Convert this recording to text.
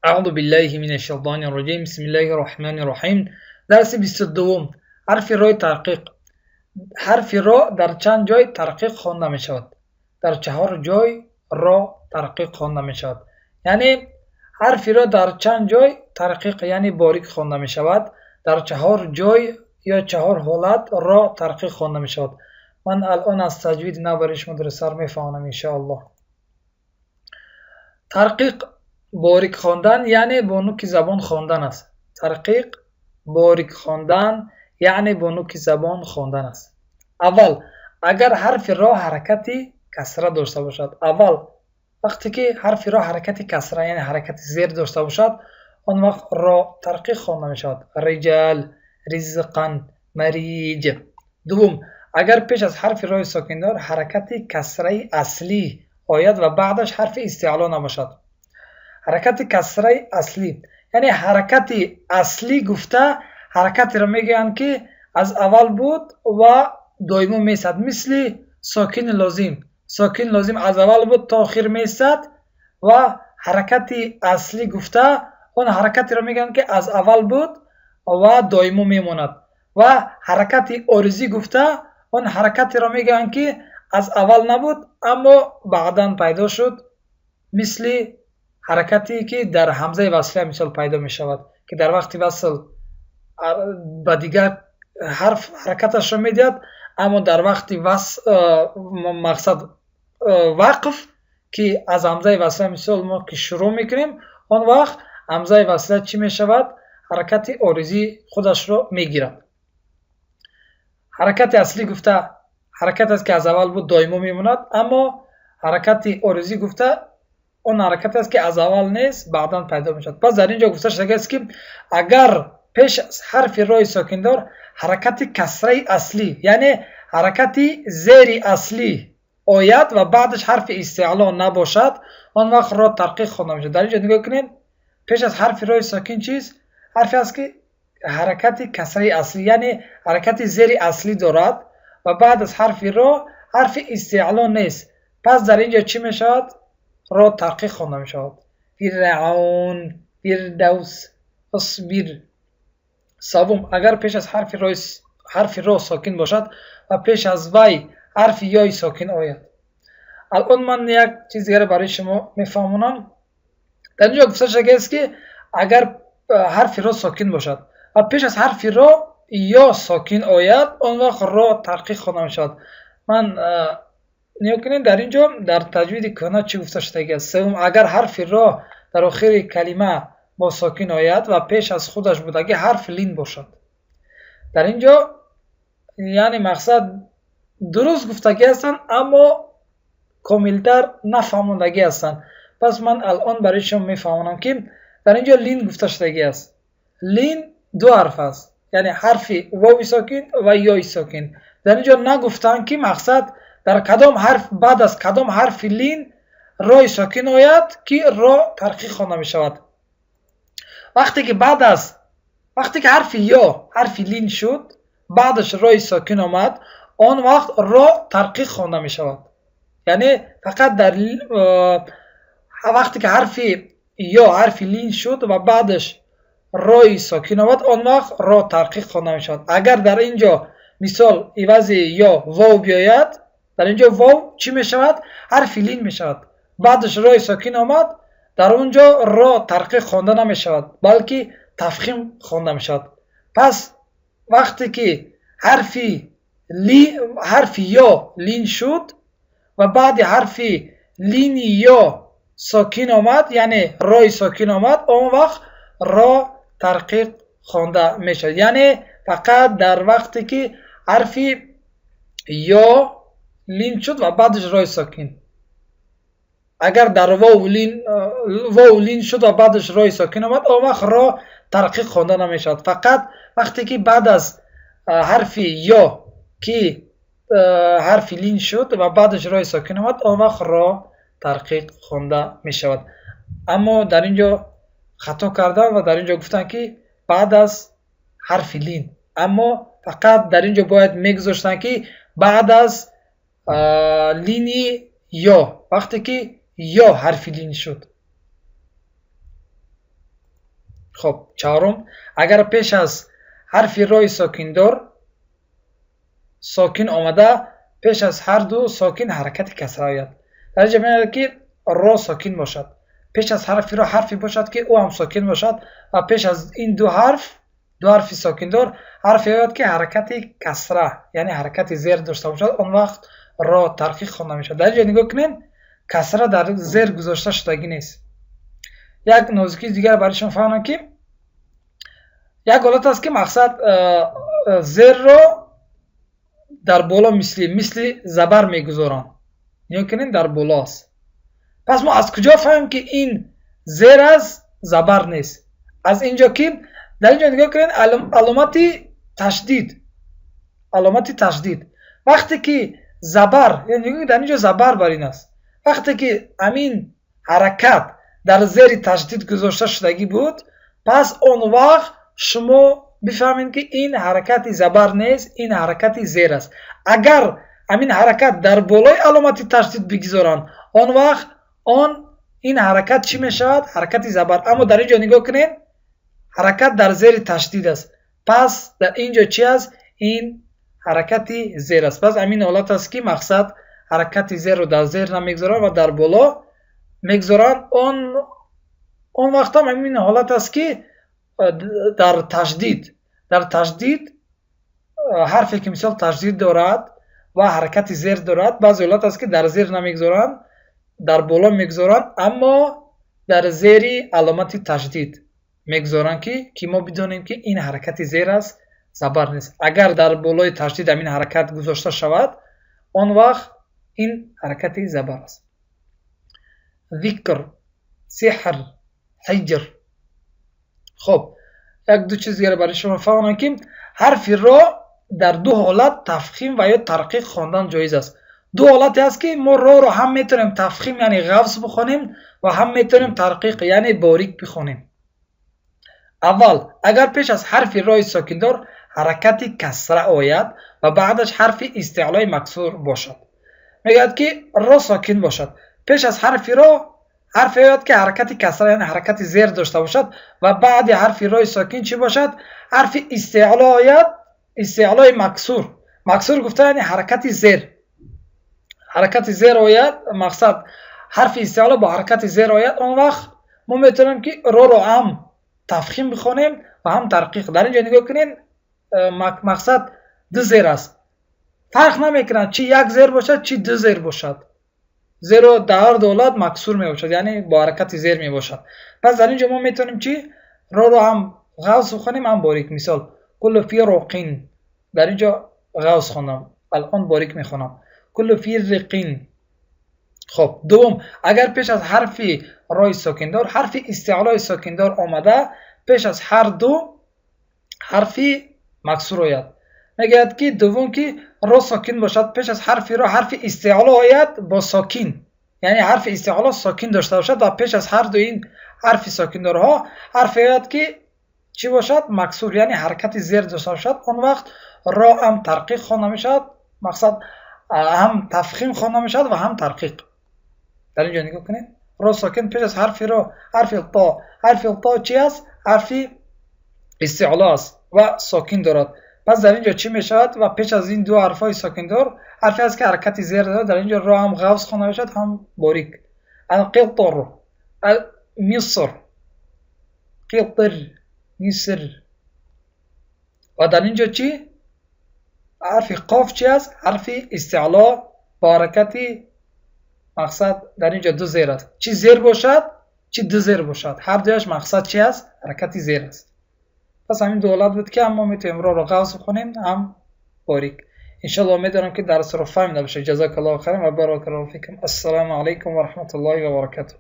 أعوذ بالله من الشيطان الرجيم بسم الله الرحمن الرحیم. درس 22. حرف را تحقیق. حرف را در چند جای تحقیق خوانده می شود؟ در 4 جای را تحقیق خوانده می شود. یعنی حرف را در چند جای تحقیق یعنی باریک خوانده می شود. در 4 جای یا 4 حالت را تحقیق خوانده می شود. من الان از تجوید نو برای شما درس می فهمم ان شاء الله. تحقیق باریک خواندن یعنی با نوک زبان خواندن است. تحقیق باریک خواندن یعنی با نوک زبان خواندن است. اول اگر حرف را حرکتی کسره داشته باشد، اول وقتی که حرف را حرکتی کسره یعنی حرکت زیر داشته باشد، آن وقت را تحقیق خوانده می شود. رجال، رزقا، مریج. دوم اگر پیش از حرف را ساکن دار حرکتی کسره اصلی آید و بعدش حرف استعلا نباشد. حرکت کسره اصلی یعنی حرکت اصلی گفته حرکتی را میگن که از اول بود و دائما میسد، مثل ساکن لازم. ساکن لازم از اول بود تا آخر میسد و حرکت اصلی گفته اون حرکتی را میگن که از اول بود و دائما میماند. و حرکت عارضی گفته اون حرکتی را میگن که از اول نبود اما بعداً پیدا شد، مثل حرکتی که در همزه وصله مثال پیدا می شود که در وقت وصل با دیگر حرف حرکتش را می دهد، اما در وقت مقصد وقف که از همزه وصله مثال ما که شروع می کنیم، آن وقت همزه وصله چی می شود؟ حرکت عارضی خودش را می گیرد. حرکت اصلی گفته حرکت است که از اول بود دائما می ماند، اما حرکت عارضی گفته اون حرکت است که از اول نیست بعداً پیدا می شود. پس در اینجا گفته شده است که اگر پیش از حرف را ساکن دار حرکت کسره اصلی یعنی حرکت زیر اصلی آید و بعدش حرف استعلا نباشد، آن وقت را تحقیق خوانده می شود. در اینجا نگاه کنید، پیش از حرف را ساکن چیز حرفی است که حرکت کسره اصلی یعنی حرکت زیر اصلی دارد و بعد از حرف را حرف استعلا نیست. پس در اینجا چی می شود؟ را تحقیق خوانده می شود. فرعون، فردوس، اصبر. سوم اگر پیش از حرف را ساکن باشد و پیش از وی حرف یای ساکن آید. الان من یک چیز دیگر برای شما میفهمونم. در اینجا گفته شده است که اگر حرف را ساکن باشد و پیش از حرف را یا ساکن آید، آن وقت را تحقیق خوانده می شود. من نگاه کنید در اینجا در تجوید کهنه چی گفته شده است. سوم اگر حرف را در آخر کلمه با ساکن آید و پیش از خودش بودگی حرف لین باشد. در اینجا یعنی مقصد درست گفتگی هستند اما کاملتر نفهماندگی هستند. پس من الان برای شما میفهمونم که در اینجا لین گفته شده است. لین دو حرف است، یعنی حرف واو ساکن و یا ساکن. در اینجا نگفتن که مقصد در کدام حرف بعد از کدام حرف لین را ساکن آید که را تحقیق خوانده می شود. وقتی که حرف یا حرف لین شد بعدش را ساکن آمد، آن وقت را تحقیق خوانده می شود. یعنی فقط در وقتی که حرف یا حرف لین شد و بعدش را ساکن آمد، آن وقت را تحقیق خوانده می شود. اگر در اینجا مثال عوض یا واو بیاید، در اینجا واو چی می شود؟ حرف لین می شود. بعدش را ساکن آمد، در اونجا را تحقیق خوانده نمی شود بلکه تفخیم خوانده می شود. پس وقتی که حرف یا لین شد و بعد حرف لین یا ساکن آمد یعنی را ساکن آمد، آن وقت را تحقیق خوانده می شود. یعنی فقط در وقتی که حرف یا لین شد و بعدش را ساکن. اگر در واو لین شد و بعدش را ساکن آمد، آن وقت را تحقیق خوانده نمی شود. فقط وقتی که بعد از حرف یا که حرف لین شد و بعدش را ساکن آمد، آن وقت را تحقیق خوانده می شود. اما در اینجا خطا کردن و در اینجا گفتن که بعد از حرف لین، اما فقط در اینجا باید میگذاشتن که بعد از لینی یا، وقتی که یا حرف لین شد. خب چهارم، اگر پیش از حرف رای ساکندار ساکن آمده پیش از هر دو ساکن حرکت کسره آید. در اینجا میگه که را ساکن باشد، پیش از حرف را حرفی باشد که او هم ساکن باشد و پیش از این دو حرف ساکندار حرفی آید که حرکت کسره یعنی حرکت زیر داشته باشد، اون وقت را ترقیق خوانده میشد. در اینجا نگاه کنین کسره در زیر گذاشته شدگی نیست. یک نوزکی دیگر برای شما فهمم که یک حالت است که مقصد زیر را در بالا مثل زبر میگذارن، نگاه کنین در بالا است. پس ما از کجا فهمیم که این زیر از زبر نیست؟ از اینجا که در اینجا نگاه کنین علامت تشدید وقتی که زبر یعنی در اینجا زبر بر این است، وقتی که امین حرکت در زیر تشدید گذاشته شدگی بود، پس اون وقت شما بفهمین که این حرکت زبر نیست، این حرکت زیر است. اگر امین حرکت در بالای علامت تشدید بگذارن، اون وقت این حرکت چی میشود؟ حرکت زبر. اما در اینجا نگاه کنین حرکت در زیر تشدید است، پس در اینجا چی است؟ این حرکت زیر است. پس امین حالت است که مقصد حرکت زیر رو در زیر نمیگذارن و در بالا میگذارن. اون وقت هم امین حالت است که در تشدید حرفی که مثال تشدید دارد و حرکت زیر دارد، بعضی حالت است که در زیر نمیگذارن، در بالا میگذارن، اما در زیر علامت تشدید میگذارن که ما بدونیم که این حرکت زیر است، زبر نیست. اگر در بالای تشدید این حرکت گذاشته شود، اون وقت این حرکت زبر است. ذکر، سحر، حجر. خب یک دو چیز دیگه برای شما فهمم که حرف را در دو حالت تفخیم و یا ترقیق خواندن جایز است. دو حالتی است که ما را رو هم میتونیم تفخیم یعنی غوص بخونیم و هم میتونیم ترقیق یعنی باریک بخونیم. اول اگر پیش از حرف را ساکندار حرکت کسره آید و بعدش حرف استعلای مکسور باشد، میگوید که را ساکن باشد، پیش از حرف آید که حرکت کسره یعنی حرکت زیر داشته باشد و بعد حرف را ساکن چی باشد؟ حرف استعلا آید، استعلای مکسور گفته یعنی حرکت زیر آید، مقصد حرف استعلا با حرکت زیر آید، اون وقت ما میتونیم که رو هم تفخیم بخونیم و هم ترقیق. در اینجا نگاه کنین مقصد دو زیر است، فرق نمیکنه چی یک زیر باشد چی دو زیر باشد، زیر در هر دولت مکسور می باشد یعنی با حرکت زیر می باشد. پس در اینجا ما میتونیم چی رو هم غوص بخونیم هم باریک. مثال کل فی رقین، در اینجا غوص خوندم، الان باریک میخونم کل فی رقین. خب دوم اگر پیش از حرف رای ساکندار حرف استعلای ساکندار آمده، پیش از هر دو حرفی مکسور آید، میگوید که دوم که را ساکن باشد، پیش از حرف را حرف استعلا آید با ساکن یعنی حرف استعلا ساکن داشته باشد و پیش از هر دو این حرف ساکندارها حرف آید که چی باشد؟ مکسور یعنی حرکت زیر داشته باشد، اون وقت را هم ترقیق خوانده میشد، مقصد هم تفخیم خوانده میشد و هم ترقیق. در اینجا نگاه کنید را ساکن پیش از حرف را حرف تا چی است؟ حرف استعلا است و ساکن دارد. پس در اینجا چی میشود؟ و پیش از این دو حرفای ساکندار حرفی است که حرکت زیر دارد، در اینجا را هم غوص خوانده میشد هم باریک. القطر، مصر، قطر، مصر. و در اینجا چی؟ حرف قاف چی است؟ حرف استعلا با حرکت مقصد در اینجا دو زیر است، چی زیر باشد چی دو زیر باشد، هر دویش مقصد چی است؟ حرکت زیر است. پس همین دو حالت بود که ما میتونیم را غوص بخونیم هم باریک. انشالله امیدوارم که درس رو فهمیده باشه. جزاک الله خیر و بارک الله فیکم. السلام علیکم و رحمت الله و برکاته.